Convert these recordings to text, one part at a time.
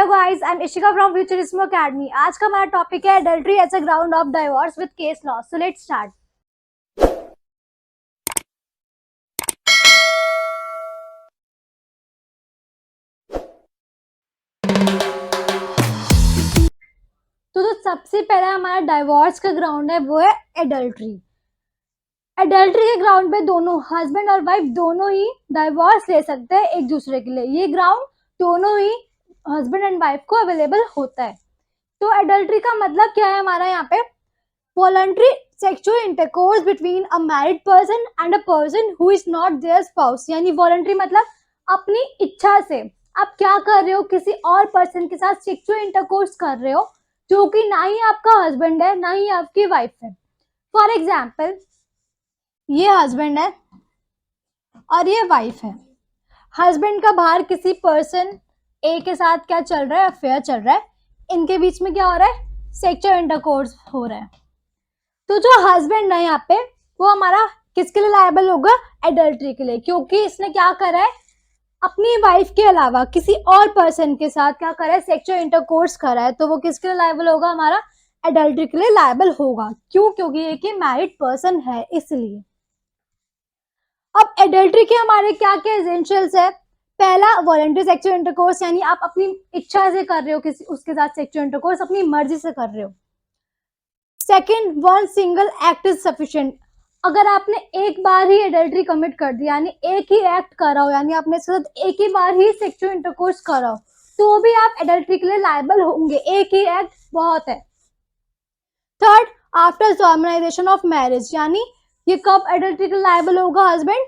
Hello guys, I am Ishika from Futurism Academy. आज का हमारा टॉपिक है adultery as a ground of divorce with case law. So let's start. तो जो सबसे पहला हमारा डाइवोर्स का ग्राउंड है वो है एडल्ट्री। एडल्ट्री के ग्राउंड पे दोनों हस्बैंड और वाइफ दोनों ही डाइवोर्स ले सकते हैं एक दूसरे के लिए। ये ग्राउंड दोनों ही हस्बैंड एंड वाइफ को अवेलेबल होता है। तो एडल्ट्री का मतलब क्या है हमारा यहाँ पे? voluntary sexual intercourse between a married person and a person who is not their spouse। यानी voluntary मतलब अपनी इच्छा से आप क्या कर रहे हो, किसी और पर्सन के साथ सेक्सुअल इंटरकोर्स कर रहे हो जो कि ना ही आपका हस्बैंड है ना ही आपकी वाइफ है। फॉर एग्जाम्पल, ये हस्बैंड है और ये वाइफ है। हस्बैंड का बाहर किसी पर्सन ए के साथ क्या चल रहा है, अफेयर चल रहा है। इनके बीच में क्या हो रहा है? सेक्सुअल इंटरकोर्स हो रहा है। तो जो हस्बैंड है यहाँ पे वो हमारा किसके लिए लायबल होगा? एडल्ट्री के लिए, क्योंकि इसने क्या करा है? अपनी वाइफ के अलावा किसी और पर्सन के साथ क्या करा है? सेक्सुअल इंटरकोर्स करा है। तो वो किसके लिए लायबल होगा? हमारा एडल्ट्री के लिए लायबल होगा। क्यों? क्योंकि ये मैरिड पर्सन है, इसलिए। अब एडल्ट्री के हमारे क्या क्या एसेंशियल्स है? पहला, वॉलंटरी सेक्सुअल इंटरकोर्स, यानी आप अपनी इच्छा से कर रहे हो किसी उसके साथ सेक्सुअल इंटरकोर्स, अपनी मर्जी से कर रहे हो। Second, one single act is sufficient. अगर आपने एक बार ही एडल्ट्री कमिट कर दिया, यानी एक ही एक्ट करा हो, यानी आपने इसके साथ एक ही बार ही सेक्सुअल इंटरकोर्स करा हो, तो भी आप एडल्ट्री के लिए लायबल होंगे। एक ही एक्ट बहुत है। थर्ड, आफ्टर सॉलमनाइजेशन ऑफ मैरिज, यानी ये कब एडल्ट्री के लिए लायबल होगा हस्बैंड?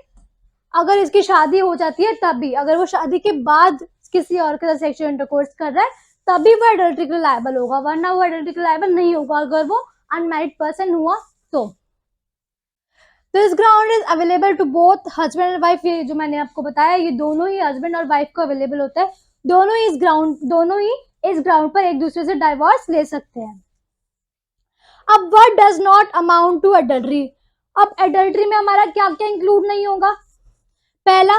अगर इसकी शादी हो जाती है तभी। अगर वो शादी के बाद किसी और के साथ सेक्सुअल इंटरकोर्स कर रहा है तभी वो एडल्ट्री के लिए लायबल होगा, वरना वो एडल्ट्री के लिए लायबल नहीं होगा अगर वो अनमैरिड पर्सन हुआ तो। This ground is available to both husband and wife. ये जो मैंने आपको बताया, ये दोनों ही हस्बैंड और वाइफ को अवेलेबल होता है। दोनों ही इस ग्राउंड पर एक दूसरे से डाइवोर्स ले सकते हैं। अब what does not amount to adultery? अब एडल्ट्री में हमारा क्या क्या इंक्लूड नहीं होगा? पहला,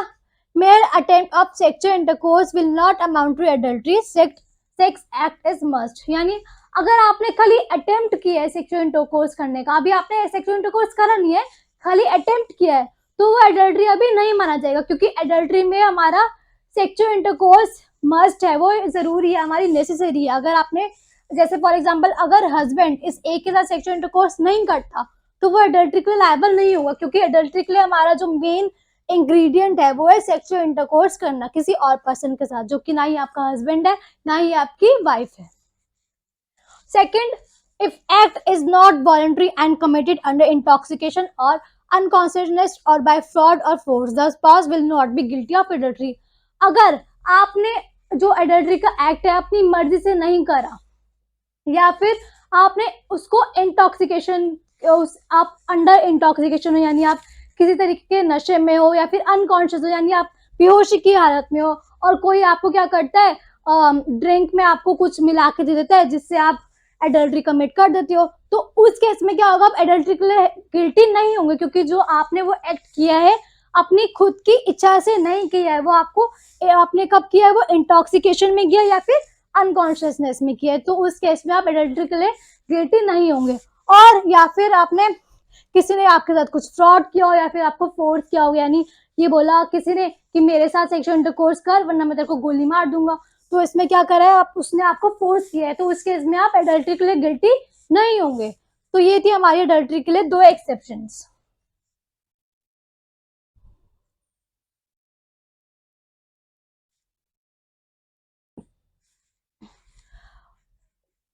mere attempt of sexual intercourse will not amount to adultery. Sex act is must। यानी अगर आपने खाली अटेम्प्ट किया है सेक्सुअल इंटरकोर्स करने का, अभी आपने सेक्सुअल इंटरकोर्स करा नहीं है, खाली अटेम्प्ट किया है, तो वो एडल्ट्री अभी नहीं माना जाएगा, क्योंकि एडल्ट्री में हमारा सेक्सुअल इंटरकोर्स मस्ट है, वो जरूरी है, हमारी नेसेसरी है। अगर आपने, जैसे फॉर एग्जाम्पल, अगर हस्बैंड इस एक के साथ सेक्सुअल इंटरकोर्स नहीं करता तो वो एडल्ट्री के लिए लायबल नहीं होगा, क्योंकि एडल्ट्री के लिए हमारा जो मेन इंग्रेडिएंट है वो है सेक्सुअल इंटरकोर्स करना किसी और पर्सन के साथ, जो कि ना ही आपका हस्बैंड है ना ही आपकी वाइफ है। Second, if act is not voluntary and committed under intoxication और अनकॉन्शियसनेस और बाय फ्रॉड और force, the spouse will not be guilty of adultery. अगर आपने जो एडल्ट्री का एक्ट है अपनी मर्जी से नहीं करा, या फिर आपने उसको इंटॉक्सिकेशन, आप अंडर इंटॉक्सिकेशन हो, यानी आप किसी तरीके के नशे में हो, या फिर अनकॉन्शियस हो, यानी आप बेहोशी की हालत में हो, और कोई आपको क्या करता है, ड्रिंक में आपको कुछ मिला के दे देता है जिससे आप एडल्ट्री कमिट कर देते हो, तो उस केस में क्या होगा? आप एडल्ट्री के लिए गिल्टी नहीं होंगे, क्योंकि जो आपने वो एक्ट किया है अपनी खुद की इच्छा से नहीं किया है, वो आपने कब किया है? वो इंटॉक्सिकेशन में किया या फिर अनकॉन्शियसनेस में किया है, तो उस केस में आप एडल्ट्री के लिए गिल्टी नहीं होंगे। और या फिर आपने, किसी ने आपके साथ कुछ फ्रॉड किया हो या फिर आपको फोर्स किया हो, यानी ये बोला किसी ने कि मेरे साथ सेक्सुअल इंटरकोर्स कर वरना मैं तेरे को गोली मार दूंगा, तो इसमें क्या करा है? उसने आपको फोर्स किया है, तो उस केस में आप एडल्ट्री के लिए गिल्टी नहीं होंगे। तो ये थी हमारी एडल्ट्री के लिए दो एक्सेप्शंस।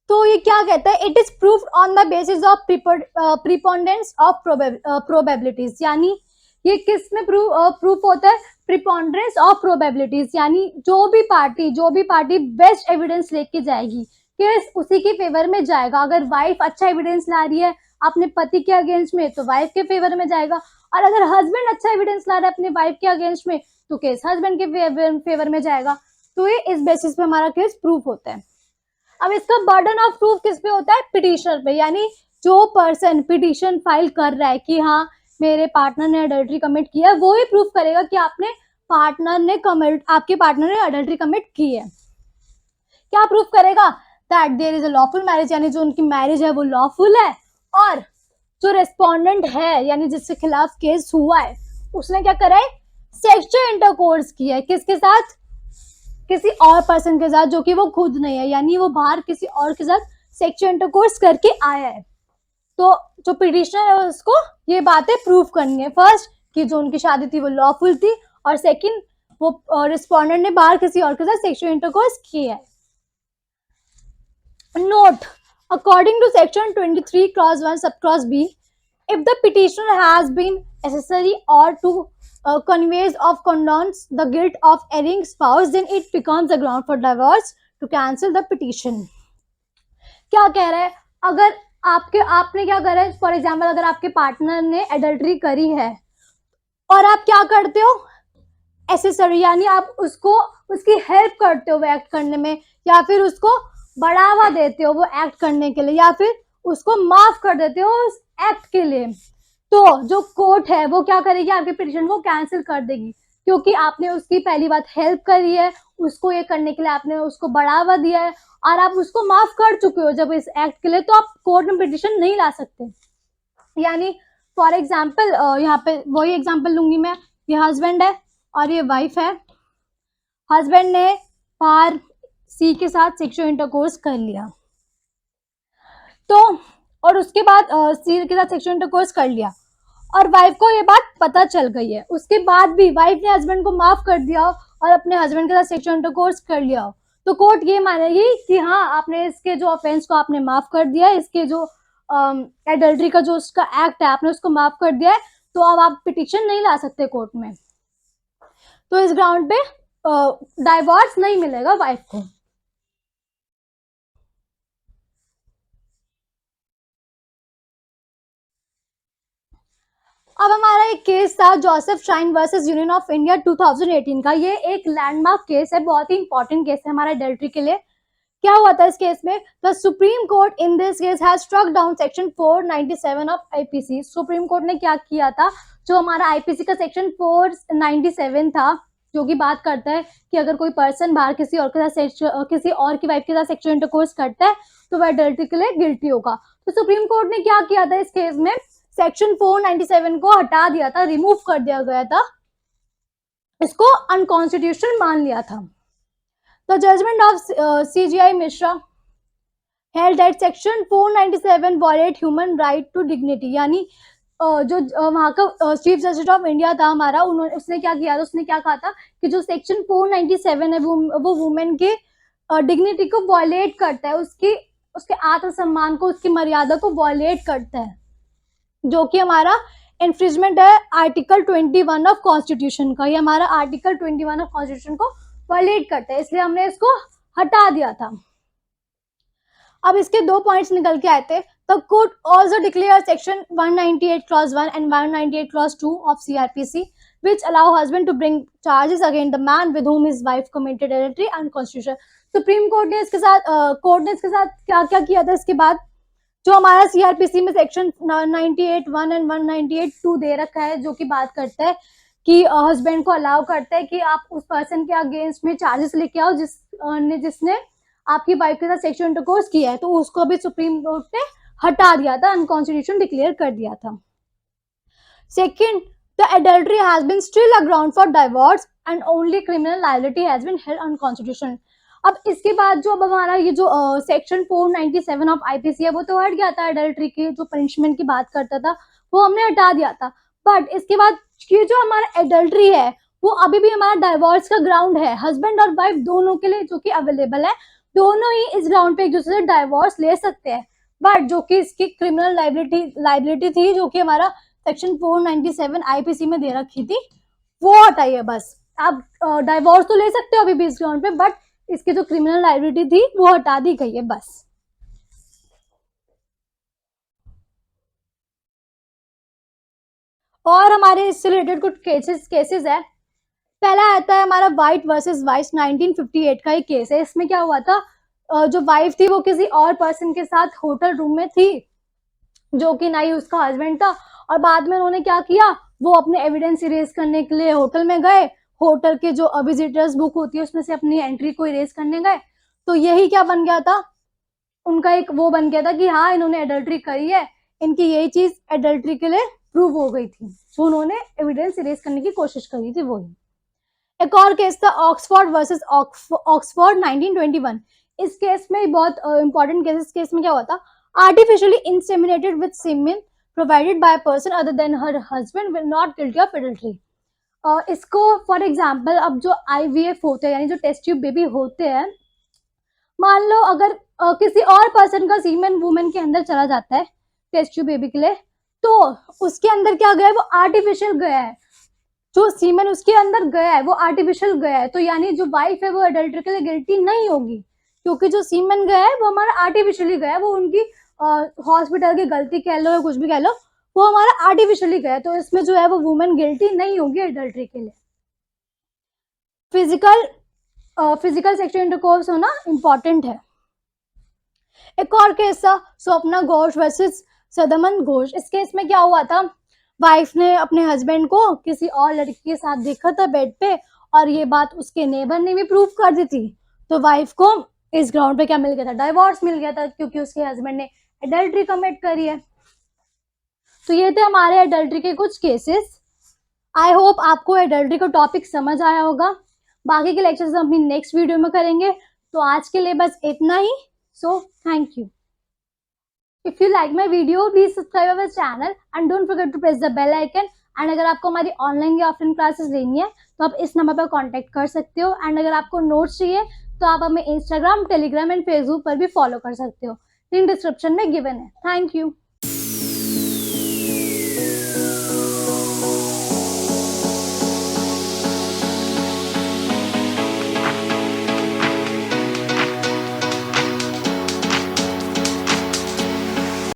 तो ये क्या कहता है? It is proved on the basis of preponderance of probabilities. यानी ये किस में प्रूफ होता है? प्रीपोंडेंस ऑफ प्रोबेबिलिटीज, यानी जो भी पार्टी बेस्ट एविडेंस लेके जाएगी केस उसी के फेवर में जाएगा। अगर वाइफ अच्छा एविडेंस ला रही है अपने पति के अगेंस्ट में तो वाइफ के फेवर में जाएगा, और अगर हस्बैंड अच्छा एविडेंस ला रहा है अपने वाइफ के अगेंस्ट में तो केस हस्बैंड के फेवर में जाएगा। तो ये इस बेसिस पे हमारा केस प्रूफ होता है। अब इसका बर्डन ऑफ प्रूफ किस पे होता है? पिटिशनर पे, यानी जो पर्सन पिटिशन फाइल कर रहा है कि हाँ मेरे पार्टनर ने अडल्ट्री कमिट किया है, वो ही प्रूफ करेगा कि आपके पार्टनर ने अडल्ट्री कमिट की है। क्या प्रूफ करेगा? That there is a lawful marriage, यानी जो उनकी मैरिज है वो लॉफुल है, और जो रेस्पोंडेंट है यानी जिसके खिलाफ केस हुआ है उसने क्या करा है? सेक्सुअल इंटरकोर्स किया है। किसके साथ? किसी और पर्सन के साथ, जो कि वो खुद नहीं है, यानी वो बाहर किसी और के साथ सेक्सुअल इंटरकोर्स करके आया है। तो जो पिटिशनर है उसको ये बातें प्रूव करनी है, फर्स्ट कि जो उनकी शादी थी वो लॉफुल थी, और सेकंड वो रिस्पोंडेंट ने बाहर किसी और के साथ सेक्सुअल इंटरकोर्स किया है। Note: according to section 23 clause 1 subclause B, if the petitioner has been accessory or to conveys of condones the guilt of erring spouse, then it becomes a ground for divorce to cancel the petition. क्या कह रहा है? अगर आपने क्या करा है, for example अगर आपके पार्टनर ने एडल्ट्री करी है और आप क्या करते हो? एसेसरी, यानी आप उसको उसकी हेल्प करते हो एक्ट करने में, या फिर उसको बढ़ावा देते हो वो एक्ट करने के लिए, या फिर उसको माफ कर देते हो उस एक्ट के लिए, तो जो कोर्ट है वो क्या करेगी? आपके पिटीशन को कैंसिल कर देगी, क्योंकि आपने उसकी पहली बात हेल्प करी है, उसको ये करने के लिए आपने उसको बढ़ावा दिया है, और आप उसको माफ कर चुके हो जब इस एक्ट के लिए, तो आप कोर्ट में पिटीशन नहीं ला सकते। यानी फॉर एग्जाम्पल यहाँ पे वही एग्जाम्पल लूंगी मैं, ये हस्बैंड है और ये वाइफ है। हस्बैंड ने बाहर सी के साथ सेक्सुअल इंटरकोर्स कर लिया, तो और उसके बाद सी के साथ सेक्सुअल इंटरकोर्स कर लिया और वाइफ को ये बात पता चल गई है, उसके बाद भी वाइफ ने हस्बैंड को माफ कर दिया और अपने हस्बैंड के साथ सेक्सुअल इंटरकोर्स कर लिया, तो कोर्ट ये मानेगी कि हाँ आपने इसके जो ऑफेंस को आपने माफ कर दिया है, इसके जो एडल्ट्री का जो उसका एक्ट है आपने उसको माफ कर दिया है, तो अब आप पिटिशन नहीं ला सकते कोर्ट में। तो इस ग्राउंड पे डाइवोर्स नहीं मिलेगा वाइफ को। अब हमारा एक केस था Joseph shine versus union of India 2018 का। ये एक लैंडमार्क केस है, बहुत ही इंपॉर्टेंट केस है हमारा एडल्ट्री के लिए। क्या हुआ था इस केस में? The supreme court in this case has struck down section 497 of IPC. Supreme court ने क्या किया था? जो हमारा आईपीसी का सेक्शन 497 था, जो कि बात करता है कि अगर कोई पर्सन बाहर किसी और के साथ किसी और की वाइफ के साथ सेक्सुअल इंटरकोर्स करता है तो वह एडल्ट्री के लिए गिल्टी होगा। तो सुप्रीम कोर्ट ने क्या किया था इस केस में? सेक्शन 497 को हटा दिया था, रिमूव कर दिया गया था, इसको अनकॉन्स्टिट्यूशनल मान लिया था। The judgment of CGI Mishra held that section 497 violate human right to dignity। यानी जो वहाँ का चीफ जस्टिस ऑफ इंडिया था हमारा, उसने क्या किया था? उसने क्या कहा था कि जो सेक्शन 497 है वो वुमेन के डिग्निटी को वॉयलेट करता है, उसके आत्मसम्मान को, उसकी मर्यादा को वॉयलेट करता है, जो कि हमारा इन्फ्रिजमेंट है आर्टिकल 21 ऑफ कॉन्स्टिट्यूशन का। ये हमारा आर्टिकल 21 ऑफ कॉन्स्टिट्यूशन को वॉयलेट करता है, इसलिए हमने इसको हटा दिया था। अब इसके दो पॉइंट्स निकल के आए थे। The court also declare section 198 clause 1 and 198 clause 2 of CrPC which allow husband to bring charges against the man with whom his wife committed adultery unconstitutional। Supreme court ने इसके साथ क्या क्या किया था? इसके बाद जो हमारा सीआरपीसी में सेक्शन 98(1) एंड 198(2) दे रखा है, जो कि बात करता है कि हस्बैंड को अलाउ करता है कि आप उस पर्सन के अगेंस्ट में चार्जेस लेके आओ जिसने आपकी वाइफ के साथ सेक्सुअल इंटरकोर्स किया है, तो उसको भी सुप्रीम कोर्ट ने हटा दिया था, अनकॉन्स्टिट्यूशनल डिक्लेयर कर दिया था। Second, the adultery has been still a ground for divorce and only criminal liability has been held unconstitutional. अब इसके बाद जो अब हमारा ये जो सेक्शन 497 ऑफ आईपीसी है वो तो हट गया था, एडल्ट्री की जो पनिशमेंट की बात करता था वो हमने हटा दिया था, बट इसके बाद ये जो हमारा एडल्ट्री है वो अभी भी हमारा डाइवोर्स का ग्राउंड है, हस्बैंड और वाइफ दोनों के लिए, जो कि अवेलेबल है, दोनों ही इस ग्राउंड पे एक दूसरे से डाइवोर्स ले सकते हैं। बट जो कि इसकी क्रिमिनल लाइबिलिटी थी, जो कि हमारा सेक्शन 497 आईपीसी में दे रखी थी, वो हटाइए बस। आप डाइवोर्स तो ले सकते हो अभी भी इस ग्राउंड पे, बट इसकी जो क्रिमिनल लाइबिलिटी थी वो हटा दी गई है बस। और हमारे इससे रिलेटेड कुछ केसेस है। पहला आता है हमारा वाइट वर्सेस वाइस 1958 का एक केस है। इसमें क्या हुआ था? जो वाइफ थी वो किसी और पर्सन के साथ होटल रूम में थी, जो कि ना ही उसका हस्बैंड था, और बाद में उन्होंने क्या किया? वो अपने एविडेंस इरेज करने के लिए होटल में गए, होटल के जो विजिटर्स बुक होती है उसमें से अपनी एंट्री को इरेज करने गए, तो यही क्या बन गया था, उनका एक वो बन गया था कि हाँ इन्होंने एडल्ट्री करी है, इनकी यही चीज एडल्ट्री के लिए प्रूव हो गई थी, जो उन्होंने एविडेंस इरेज करने की कोशिश करी थी वही। एक और केस था ऑक्सफोर्ड वर्सेस ऑक्सफोर्ड 1921। इस केस में बहुत इंपॉर्टेंट केस, इस केस में क्या हुआ था, artificially inseminated with semen provided by a person other than her husband will not guilty of adultery. इसको फॉर एग्जांपल, अब जो आईवीएफ होते हैं यानी जो टेस्ट ट्यूब बेबी होते हैं, मान लो अगर किसी और पर्सन का सीमेन वुमेन के अंदर चला जाता है टेस्ट ट्यूब बेबी के लिए, तो उसके अंदर क्या गया है, वो आर्टिफिशियल गया है, जो सीमेन उसके अंदर गया है वो आर्टिफिशियल गया है, तो यानी जो वाइफ है वो एडल्ट्री के लिए गिल्टी नहीं होगी, क्योंकि जो सीमेन गया है वो हमारा आर्टिफिशियली गया है, वो उनकी हॉस्पिटल की गलती कह लो या कुछ भी कह लो, वो हमारा आर्टिफिशियली गया है, तो इसमें जो है वो वुमेन गिल्टी नहीं होगी एडल्ट्री के लिए। फिजिकल सेक्सुअल इंटरकोर्स होना इंपॉर्टेंट है। एक और केस था स्वप्ना घोष वर्सेस सदानंद घोष। इस केस में क्या हुआ था, वाइफ ने अपने हस्बैंड को किसी और लड़की के साथ देखा था बेड पे, और ये बात उसके नेबर ने भी प्रूव कर दी थी, तो वाइफ को इस ग्राउंड पे क्या मिल गया था, डाइवोर्स मिल गया था, क्योंकि उसके हस्बैंड ने एडल्ट्री कमिट करी है। तो ये थे हमारे एडल्ट्री के कुछ केसेस। आई होप आपको एडल्ट्री का टॉपिक समझ आया होगा। बाकी के लेक्चर्स हम अपनी नेक्स्ट वीडियो में करेंगे, तो आज के लिए बस इतना ही। So thank you. If you like my video, please subscribe our channel and don't forget to press the bell icon. And अगर आपको हमारी ऑनलाइन या ऑफलाइन क्लासेस लेनी है तो आप इस नंबर पर कांटेक्ट कर सकते हो। एंड अगर आपको नोट्स चाहिए तो आप हमें इंस्टाग्राम, टेलीग्राम एंड फेसबुक पर भी फॉलो कर सकते हो, लिंक डिस्क्रिप्शन में गिवन है। Thank you.